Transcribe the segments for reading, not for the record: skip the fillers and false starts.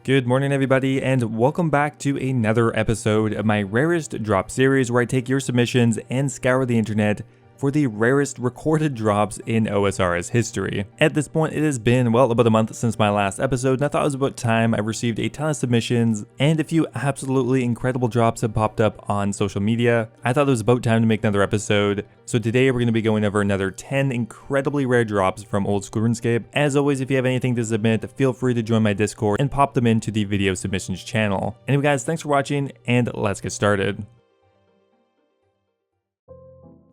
Good morning everybody, and welcome back to another episode of my Rarest drop series where I take your submissions and scour the internet for the rarest recorded drops in OSRS history. At this point, it has been, well, about a month since my last episode, and I thought it was about time. I received a ton of submissions, and a few absolutely incredible drops have popped up on social media. I thought it was about time to make another episode, so today we're going to be going over another 10 incredibly rare drops from Oldschool Runescape. As always, if you have anything to submit, feel free to join my Discord and pop them into the video submissions channel. Anyway guys, thanks for watching, and let's get started.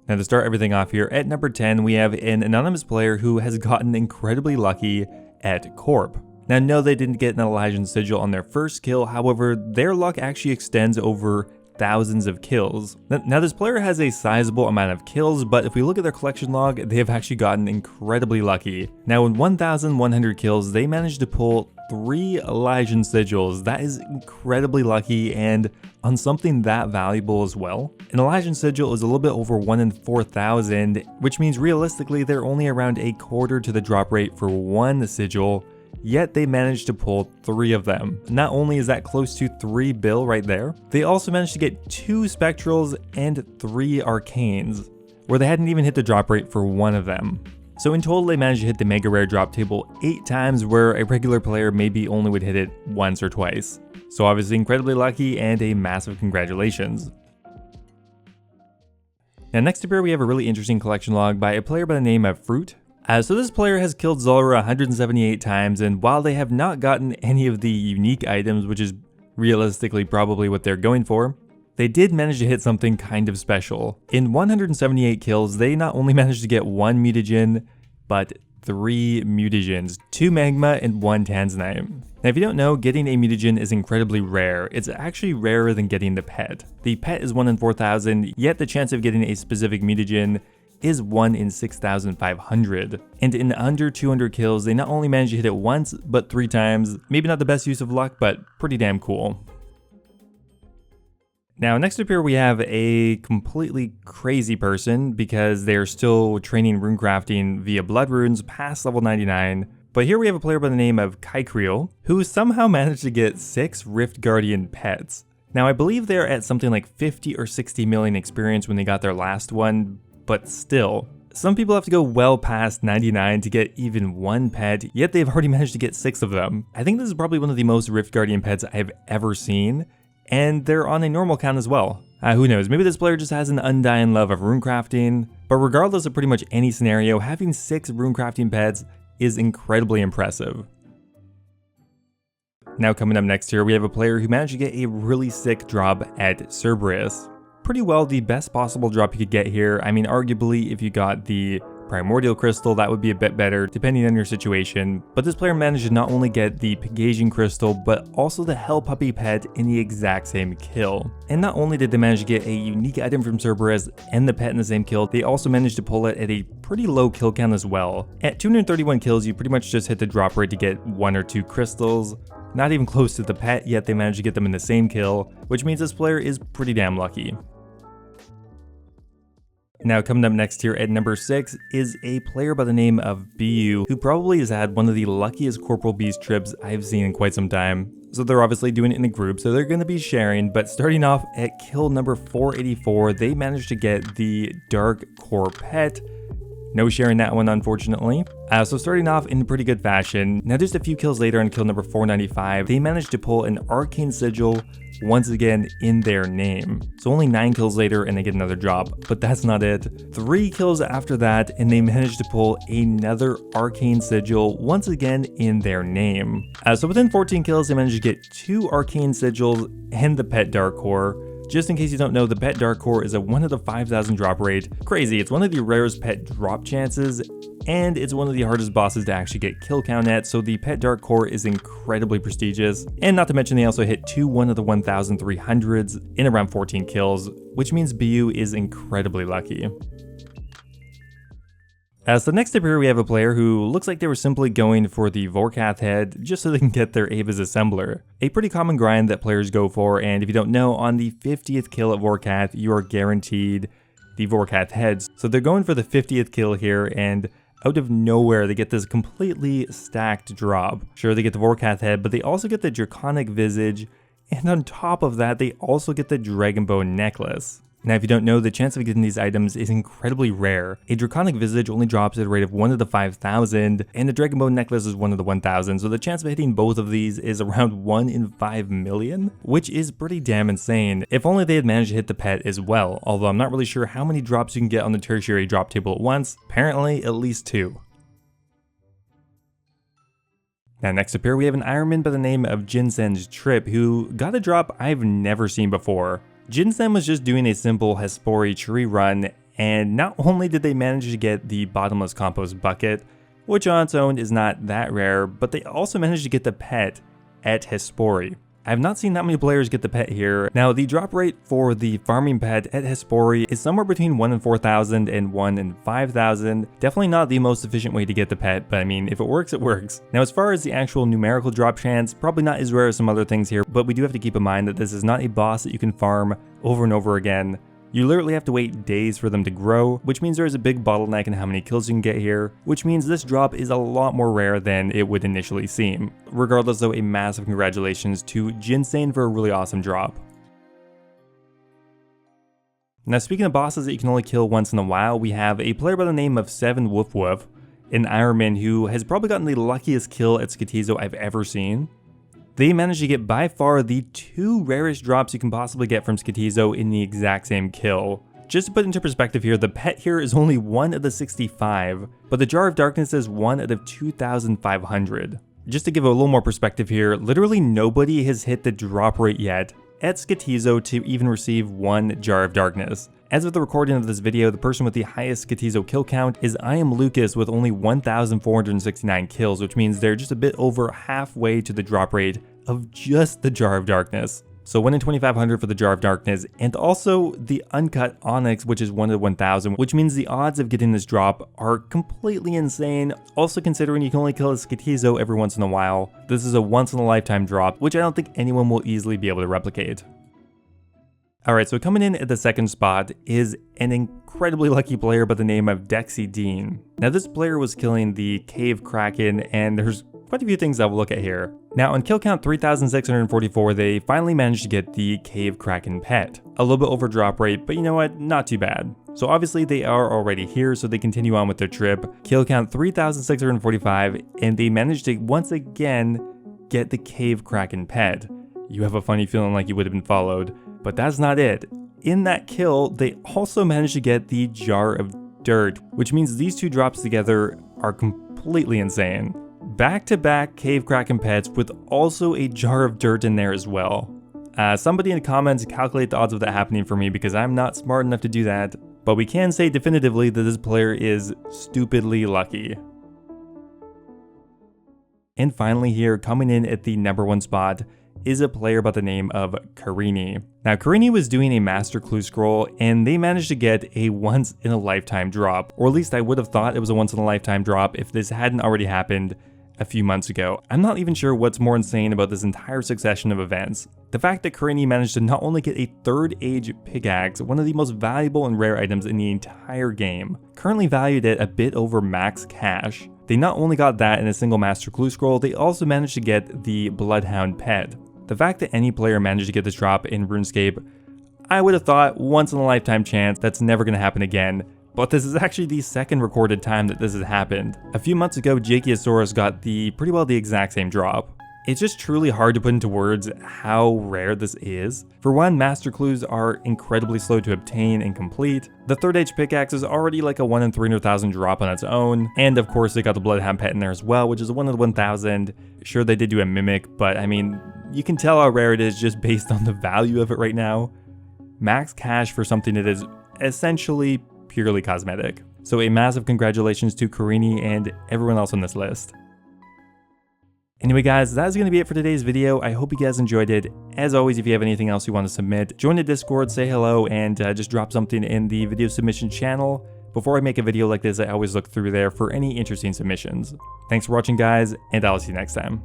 Now to start everything off here, at number 10 we have an anonymous player who has gotten incredibly lucky at Corp. Now no, they didn't get an Elysian Sigil on their first kill, however their luck actually extends over thousands of kills. Now this player has a sizable amount of kills, but if we look at their collection log, they have actually gotten incredibly lucky. Now in 1,100 kills, they managed to pull 3 Elysian Sigils. That is incredibly lucky, and on something that valuable as well. An Elysian Sigil is a little bit over 1 in 4,000, which means realistically they're only around a quarter to the drop rate for 1 sigil, yet they managed to pull 3 of them. Not only is that close to 3 bill right there, they also managed to get 2 Spectrals and 3 Arcanes, where they hadn't even hit the drop rate for 1 of them. So in total they managed to hit the mega rare drop table 8 times, where a regular player maybe only would hit it once or twice. So obviously incredibly lucky, and a massive congratulations. Now next up here we have a really interesting collection log by a player by the name of Fruit. So this player has killed Zulrah 178 times, and while they have not gotten any of the unique items, which is realistically probably what they're going for, they did manage to hit something kind of special. In 178 kills, they not only managed to get 1 mutagen, but 3 mutagens, 2 magma and 1 tanzanite. Now if you don't know, getting a mutagen is incredibly rare. It's actually rarer than getting the pet. The pet is 1 in 4,000, yet the chance of getting a specific mutagen is 1 in 6,500. And in under 200 kills, they not only managed to hit it once, but 3 times. Maybe not the best use of luck, but pretty damn cool. Now next up here we have a completely crazy person, because they're still training runecrafting via blood runes past level 99. But here we have a player by the name of Kechryael, who somehow managed to get 6 Rift Guardian pets. Now I believe they're at something like 50 or 60 million experience when they got their last one, but still. Some people have to go well past 99 to get even 1 pet, yet they've already managed to get 6 of them. I think this is probably one of the most Rift Guardian pets I've ever seen. And they're on a normal count as well. Who knows, maybe this player just has an undying love of runecrafting, but regardless of pretty much any scenario, having 6 runecrafting pets is incredibly impressive. Now coming up next here, we have a player who managed to get a really sick drop at Cerberus. Pretty well the best possible drop you could get here. I mean, arguably if you got the Primordial Crystal, that would be a bit better depending on your situation, but this player managed to not only get the Pegasian Crystal, but also the Hell Puppy pet in the exact same kill. And not only did they manage to get a unique item from Cerberus and the pet in the same kill, they also managed to pull it at a pretty low kill count as well. At 231 kills, you pretty much just hit the drop rate to get 1 or 2 crystals, not even close to the pet, yet they managed to get them in the same kill, which means this player is pretty damn lucky. Now coming up next here at number 6 is a player by the name of BU, who probably has had one of the luckiest Corporal Beast trips I've seen in quite some time. So they're obviously doing it in a group, so they're going to be sharing, but starting off at kill number 484, they managed to get the Dark Core pet. No sharing that one, unfortunately. So starting off in pretty good fashion. Now just a few kills later on kill number 495, they managed to pull an Arcane Sigil once again in their name. So only 9 kills later and they get another drop, but that's not it. 3 kills after that and they managed to pull another Arcane Sigil once again in their name. So within 14 kills, they managed to get 2 Arcane Sigils and the pet Dark Core. Just in case you don't know, the pet Dark Core is a 1 out of 5,000 drop rate. Crazy, it's one of the rarest pet drop chances, and it's one of the hardest bosses to actually get kill count at, so the pet Dark Core is incredibly prestigious. And not to mention they also hit 2 1 of the 1,300s in around 14 kills, which means BU is incredibly lucky. So next up here we have a player who looks like they were simply going for the Vorkath head just so they can get their Ava's Assembler. A pretty common grind that players go for, and if you don't know, on the 50th kill at Vorkath, you are guaranteed the Vorkath heads. So they're going for the 50th kill here, and Out of nowhere, they get this completely stacked drop. Sure, they get the Vorkath head, but they also get the Draconic Visage, and on top of that, they also get the Dragonbone necklace. Now, if you don't know, the chance of getting these items is incredibly rare. A Draconic Visage only drops at a rate of 1 to the 5,000, and the Dragonbone necklace is 1 to the 1,000, so the chance of hitting both of these is around 1 in 5 million, which is pretty damn insane. If only they had managed to hit the pet as well, although I'm not really sure how many drops you can get on the tertiary drop table at once. Apparently, at least 2. Now next up here, we have an Ironman by the name of Ginsengstip, who got a drop I've never seen before. Ginseng was just doing a simple Hespori tree run, and not only did they manage to get the bottomless compost bucket, which on its own is not that rare, but they also managed to get the pet at Hespori. I have not seen that many players get the pet here. Now, the drop rate for the farming pet at Hespori is somewhere between 1 in 4,000 and 1 in 5,000. Definitely not the most efficient way to get the pet, but I mean, if it works, it works. Now, as far as the actual numerical drop chance, probably not as rare as some other things here, but we do have to keep in mind that this is not a boss that you can farm over and over again. You literally have to wait days for them to grow, which means there is a big bottleneck in how many kills you can get here, which means this drop is a lot more rare than it would initially seem. Regardless though, a massive congratulations to Ginseng for a really awesome drop. Now speaking of bosses that you can only kill once in a while, we have a player by the name of 7 Woof Woof, an Ironman who has probably gotten the luckiest kill at Skatizo I've ever seen. They managed to get by far the 2 rarest drops you can possibly get from Skatizo in the exact same kill. Just to put into perspective here, the pet here is only 1 out of 65, but the Jar of Darkness is 1 out of 2,500. Just to give a little more perspective here, literally nobody has hit the drop rate yet at Skatizo to even receive 1 Jar of Darkness. As of the recording of this video, the person with the highest Skatizo kill count is I Am Lucas with only 1,469 kills, which means they're just a bit over halfway to the drop rate of just the Jar of Darkness. So 1 in 2,500 for the Jar of Darkness, and also the Uncut Onyx, which is 1 to 1,000, which means the odds of getting this drop are completely insane. Also considering you can only kill a Skatizo every once in a while, this is a once in a lifetime drop, which I don't think anyone will easily be able to replicate. Alright, so coming in at the second spot is an incredibly lucky player by the name of DexyDean. Now this player was killing the Cave Kraken, and there's quite a few things that we'll look at here. Now on kill count 3,644, they finally managed to get the Cave Kraken pet. A little bit over drop rate, but you know what, not too bad. So obviously they are already here, so they continue on with their trip. Kill count 3,645, and they managed to once again get the Cave Kraken pet. You have a funny feeling like you would have been followed. But that's not it. In that kill, they also managed to get the Jar of Dirt, which means these 2 drops together are completely insane. Back-to-back Cave Kraken pets with also a Jar of Dirt in there as well. Somebody in the comments calculate the odds of that happening for me because I'm not smart enough to do that, but we can say definitively that this player is stupidly lucky. And finally here, coming in at the number 1 spot, is a player by the name of Carini. Now Carini was doing a master clue scroll, and they managed to get a once in a lifetime drop, or at least I would have thought it was a once in a lifetime drop if this hadn't already happened a few months ago. I'm not even sure what's more insane about this entire succession of events. The fact that Carini managed to not only get a 3rd age pickaxe, one of the most valuable and rare items in the entire game, currently valued at a bit over max cash. They not only got that in a single master clue scroll, they also managed to get the Bloodhound pet. The fact that any player managed to get this drop in RuneScape, I would have thought once in a lifetime chance, that's never going to happen again. But this is actually the 2nd recorded time that this has happened. A few months ago, Kechryael got pretty well the exact same drop. It's just truly hard to put into words how rare this is. For one, master clues are incredibly slow to obtain and complete. The 3rd age pickaxe is already like a 1 in 300,000 drop on its own. And of course they got the Bloodhound pet in there as well, which is a 1 in 1,000. Sure, they did do a mimic, but I mean, you can tell how rare it is just based on the value of it right now. Max cash for something that is essentially purely cosmetic. So a massive congratulations to Carini and everyone else on this list. Anyway guys, that's going to be it for today's video. I hope you guys enjoyed it. As always, if you have anything else you want to submit, join the Discord, say hello, and just drop something in the video submission channel. Before I make a video like this, I always look through there for any interesting submissions. Thanks for watching guys, and I'll see you next time.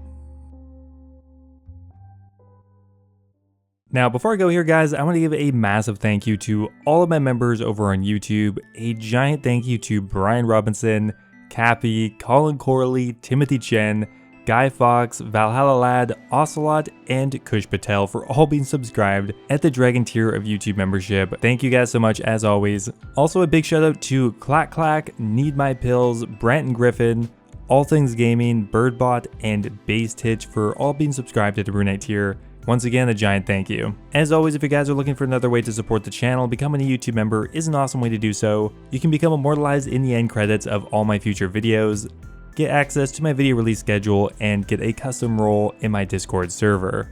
Now, before I go here, guys, I want to give a massive thank you to all of my members over on YouTube. A giant thank you to Brian Robinson, Capi, Collin Corley, Timothy Chen, Guy Fox, Valhalla Lad, Ocelot, and Kush Patel for all being subscribed at the Dragon tier of YouTube membership. Thank you guys so much as always. Also a big shout out to Clakclak, Need My Pills, Branton Griffin, All Things Gaming, Birdbot, and Base Titch for all being subscribed at the Brunette tier. Once again, a giant thank you. As always, if you guys are looking for another way to support the channel, becoming a YouTube member is an awesome way to do so. You can become immortalized in the end credits of all my future videos, get access to my video release schedule, and get a custom role in my Discord server.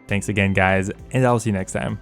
Thanks again guys, and I'll see you next time.